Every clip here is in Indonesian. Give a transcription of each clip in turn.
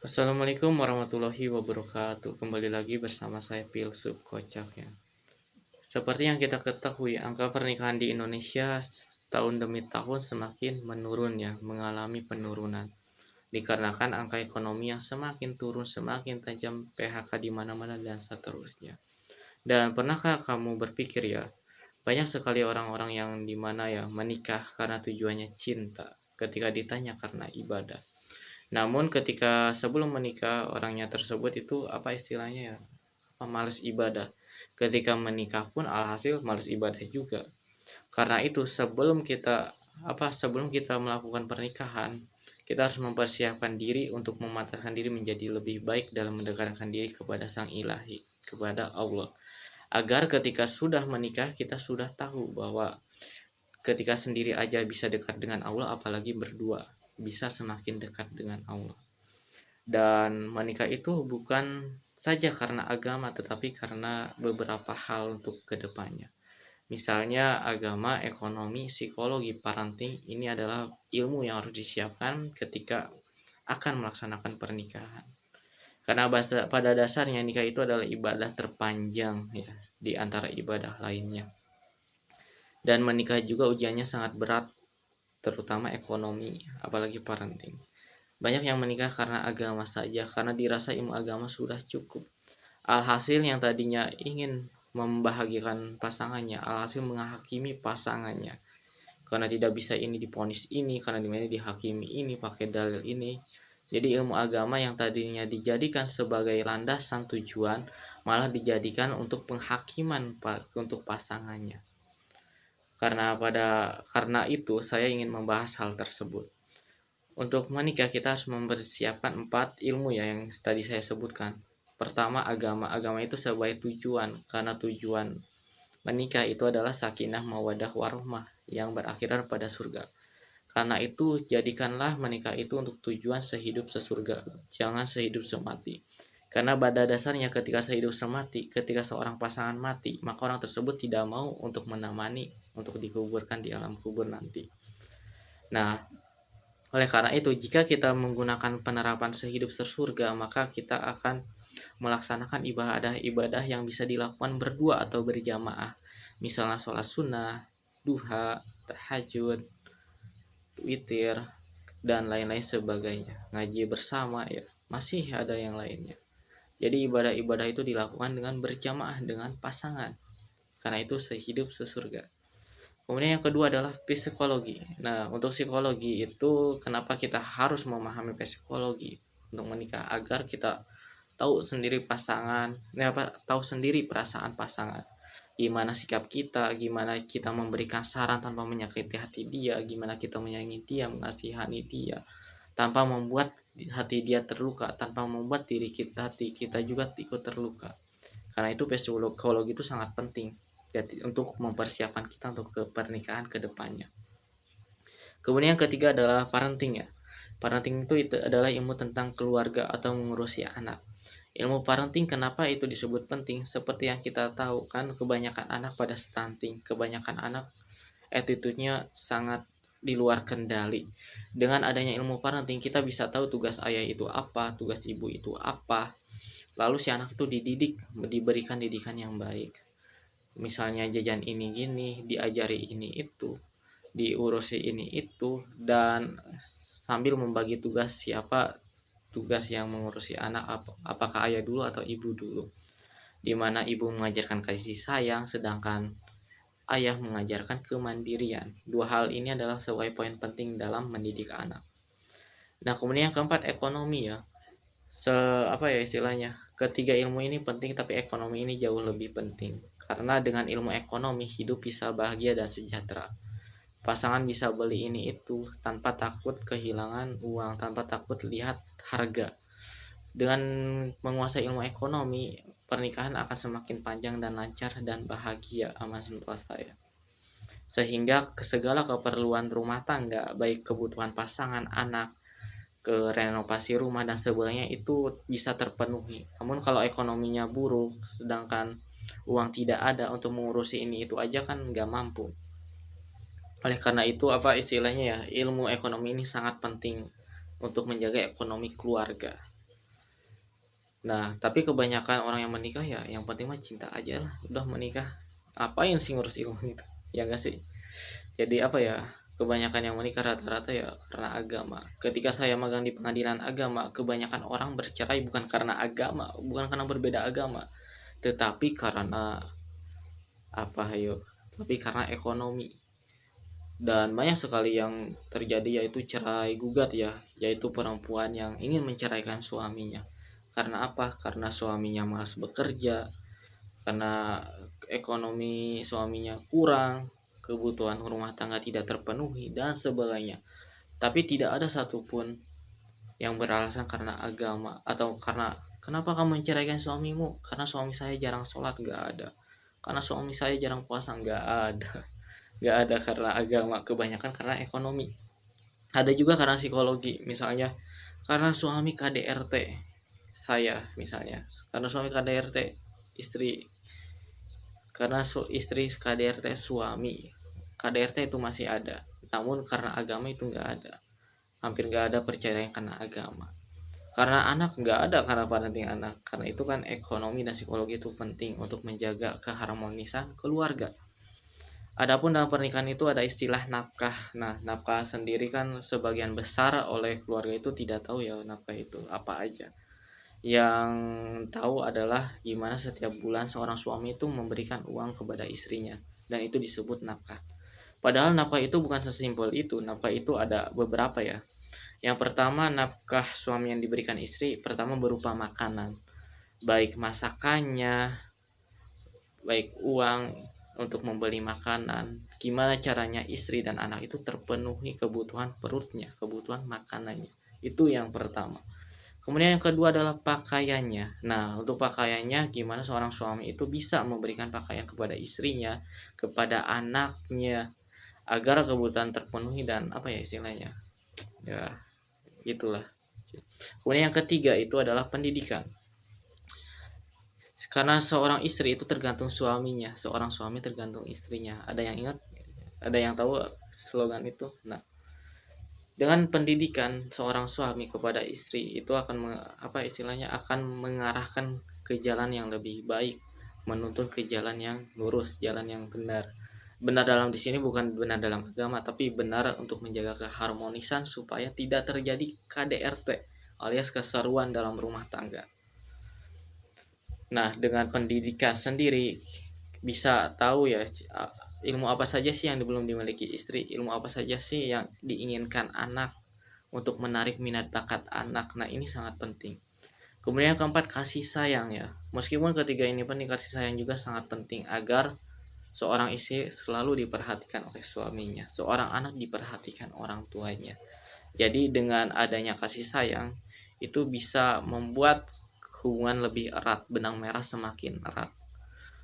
Assalamualaikum warahmatullahi wabarakatuh. Kembali lagi bersama saya Pilsub Kocak ya. Seperti yang kita ketahui, angka pernikahan di Indonesia tahun demi tahun semakin menurun ya, mengalami penurunan. Dikarenakan angka ekonomi yang semakin turun, semakin tajam PHK di mana-mana dan seterusnya. Dan pernahkah kamu berpikir ya, banyak sekali orang-orang yang dimana ya menikah karena tujuannya cinta, ketika ditanya karena ibadah. Namun ketika sebelum menikah orangnya tersebut itu apa istilahnya ya, males ibadah. Ketika menikah pun alhasil males ibadah juga. Karena itu sebelum kita melakukan pernikahan, kita harus mempersiapkan diri untuk mematahkan diri menjadi lebih baik dalam mendekatkan diri kepada Sang Ilahi, kepada Allah. Agar ketika sudah menikah kita sudah tahu bahwa ketika sendiri aja bisa dekat dengan Allah apalagi berdua bisa semakin dekat dengan Allah. Dan menikah itu bukan saja karena agama, tetapi karena beberapa hal untuk kedepannya. Misalnya agama, ekonomi, psikologi, parenting, ini adalah ilmu yang harus disiapkan ketika akan melaksanakan pernikahan. Karena pada dasarnya nikah itu adalah ibadah terpanjang ya di antara ibadah lainnya. Dan menikah juga ujiannya sangat berat, terutama ekonomi, apalagi parenting. Banyak yang menikah karena agama saja, karena dirasa ilmu agama sudah cukup. Alhasil yang tadinya ingin membahagiakan pasangannya, alhasil menghakimi pasangannya. Karena tidak bisa ini diponis ini, karena dimana dihakimi ini, pakai dalil ini. Jadi ilmu agama yang tadinya dijadikan sebagai landasan tujuan, malah dijadikan untuk penghakiman untuk pasangannya. Karena itu saya ingin membahas hal tersebut. Untuk menikah kita harus mempersiapkan 4 ilmu ya yang tadi saya sebutkan. Pertama agama. Agama itu sebagai tujuan karena tujuan menikah itu adalah sakinah mawadah warahmah yang berakhiran pada surga. Karena itu jadikanlah menikah itu untuk tujuan sehidup sesurga, jangan sehidup semati. Karena pada dasarnya ketika sehidup semati, ketika seorang pasangan mati, maka orang tersebut tidak mau untuk menemani untuk dikuburkan di alam kubur nanti. Nah, oleh karena itu, jika kita menggunakan penerapan sehidup sesurga, maka kita akan melaksanakan ibadah-ibadah yang bisa dilakukan berdua atau berjamaah. Misalnya sholat sunnah, duha, tahajud, witir, dan lain-lain sebagainya. Ngaji bersama ya, masih ada yang lainnya. Jadi ibadah-ibadah itu dilakukan dengan berjamaah dengan pasangan. Karena itu sehidup sesurga. Kemudian yang kedua adalah psikologi. Nah, untuk psikologi itu kenapa kita harus memahami psikologi untuk menikah agar kita tahu sendiri tahu sendiri perasaan pasangan. Gimana sikap kita, gimana kita memberikan saran tanpa menyakiti hati dia, gimana kita menyayangi dia, mengasihani dia, tanpa membuat hati dia terluka, tanpa membuat hati kita juga ikut terluka. Karena itu psikologi itu sangat penting jadi untuk mempersiapkan kita untuk ke pernikahan ke depannya. Kemudian yang ketiga adalah parenting ya. Parenting itu adalah ilmu tentang keluarga atau mengurusi anak. Ilmu parenting kenapa itu disebut penting? Seperti yang kita tahu kan kebanyakan anak pada stunting, kebanyakan anak attitude-nya sangat di luar kendali. Dengan adanya ilmu parenting kita bisa tahu tugas ayah itu apa, tugas ibu itu apa. Lalu si anak itu dididik, diberikan didikan yang baik. Misalnya jajan ini gini, diajari ini itu, diurusi ini itu, dan sambil membagi tugas siapa tugas yang mengurusi anak, apakah ayah dulu atau ibu dulu. Dimana ibu mengajarkan kasih sayang, sedangkan ayah mengajarkan kemandirian. Dua hal ini adalah sebagai poin penting dalam mendidik anak. Nah, kemudian yang keempat ekonomi ya. Apa ya istilahnya? Ketiga ilmu ini penting tapi ekonomi ini jauh lebih penting. Karena dengan ilmu ekonomi hidup bisa bahagia dan sejahtera. Pasangan bisa beli ini itu tanpa takut kehilangan uang, tanpa takut lihat harga. Dengan menguasai ilmu ekonomi, pernikahan akan semakin panjang dan lancar dan bahagia, aman sentosa ya. Sehingga segala keperluan rumah tangga, baik kebutuhan pasangan, anak, ke renovasi rumah dan sebagainya itu bisa terpenuhi. Namun kalau ekonominya buruk, sedangkan uang tidak ada untuk mengurusi ini itu aja kan nggak mampu. Oleh karena itu apa istilahnya ya ilmu ekonomi ini sangat penting untuk menjaga ekonomi keluarga. Nah, tapi kebanyakan orang yang menikah ya yang penting mah cinta aja lah, udah menikah. Apain sih ngurus ilmu itu, ya enggak sih? Jadi apa ya, kebanyakan yang menikah rata-rata ya karena agama. Ketika saya magang di pengadilan agama, kebanyakan orang bercerai bukan karena agama, bukan karena berbeda agama, tetapi karena apa ayo, tapi karena ekonomi. Dan banyak sekali yang terjadi yaitu cerai gugat ya, yaitu perempuan yang ingin menceraikan suaminya. Karena apa? Karena suaminya malas bekerja, karena ekonomi suaminya kurang, kebutuhan rumah tangga tidak terpenuhi dan sebagainya. Tapi tidak ada satupun yang beralasan karena agama atau karena kenapa kamu menceraikan suamimu? Karena suami saya jarang sholat, nggak ada. Karena suami saya jarang puasa, nggak ada. Nggak ada karena agama, kebanyakan karena ekonomi. Ada juga karena psikologi, misalnya karena suami KDRT saya misalnya, karena suami KDRT istri, karena istri KDRT suami, KDRT itu masih ada, namun karena agama itu nggak ada, hampir nggak ada perceraian karena agama. Karena anak nggak ada karena parenting anak, karena itu kan ekonomi dan psikologi itu penting untuk menjaga keharmonisan keluarga. Adapun dalam pernikahan itu ada istilah nafkah. Nah, nafkah sendiri kan sebagian besar oleh keluarga itu tidak tahu ya nafkah itu apa aja. Yang tahu adalah gimana setiap bulan seorang suami itu memberikan uang kepada istrinya, dan itu disebut nafkah. Padahal nafkah itu bukan sesimpel itu. Nafkah itu ada beberapa ya. Yang pertama, nafkah suami yang diberikan istri pertama berupa makanan, baik masakannya, baik uang untuk membeli makanan. Gimana caranya istri dan anak itu terpenuhi kebutuhan perutnya, kebutuhan makanannya. Itu yang pertama. Kemudian yang kedua adalah pakaiannya. Nah, untuk pakaiannya gimana seorang suami itu bisa memberikan pakaian kepada istrinya, kepada anaknya agar kebutuhan terpenuhi dan apa ya istilahnya? Ya, itulah. Kemudian yang ketiga itu adalah pendidikan. Karena seorang istri itu tergantung suaminya, seorang suami tergantung istrinya. Ada yang ingat? Ada yang tahu slogan itu? Nah, dengan pendidikan seorang suami kepada istri itu akan apa istilahnya akan mengarahkan ke jalan yang lebih baik, menuntun ke jalan yang lurus, jalan yang benar. Benar dalam di sini bukan benar dalam agama, tapi benar untuk menjaga keharmonisan supaya tidak terjadi KDRT alias keseruan dalam rumah tangga. Nah, dengan pendidikan sendiri bisa tahu ya ilmu apa saja sih yang belum dimiliki istri, ilmu apa saja sih yang diinginkan anak untuk menarik minat bakat anak. Nah, ini sangat penting. Kemudian yang keempat, kasih sayang ya. Meskipun ketiga ini penting, kasih sayang juga sangat penting agar seorang istri selalu diperhatikan oleh suaminya, seorang anak diperhatikan orang tuanya. Jadi dengan adanya kasih sayang itu bisa membuat hubungan lebih erat, benang merah semakin erat.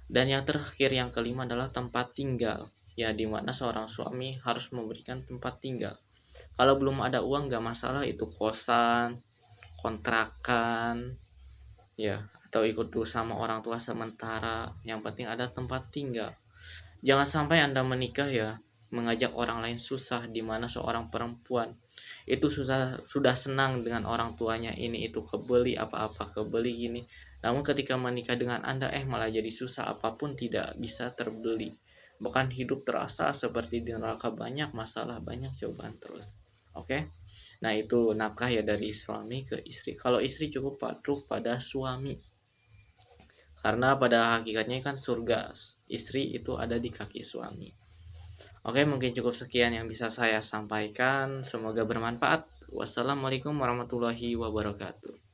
Dan yang terakhir yang kelima adalah tempat tinggal. Ya, dimana seorang suami harus memberikan tempat tinggal. Kalau belum ada uang nggak masalah, itu kosan, kontrakan, ya, atau ikut dulu sama orang tua sementara. Yang penting ada tempat tinggal. Jangan sampai Anda menikah ya mengajak orang lain susah, di mana seorang perempuan itu sudah senang dengan orang tuanya, ini itu kebeli apa-apa kebeli gini. Namun ketika menikah dengan Anda malah jadi susah, apapun tidak bisa terbeli. Bahkan hidup terasa seperti di neraka, banyak masalah, banyak cobaan terus. Oke. Nah, itu nafkah ya dari suami ke istri. Kalau istri cukup patuh pada suami. Karena pada hakikatnya kan surga istri itu ada di kaki suami. Oke, mungkin cukup sekian yang bisa saya sampaikan. Semoga bermanfaat. Wassalamualaikum warahmatullahi wabarakatuh.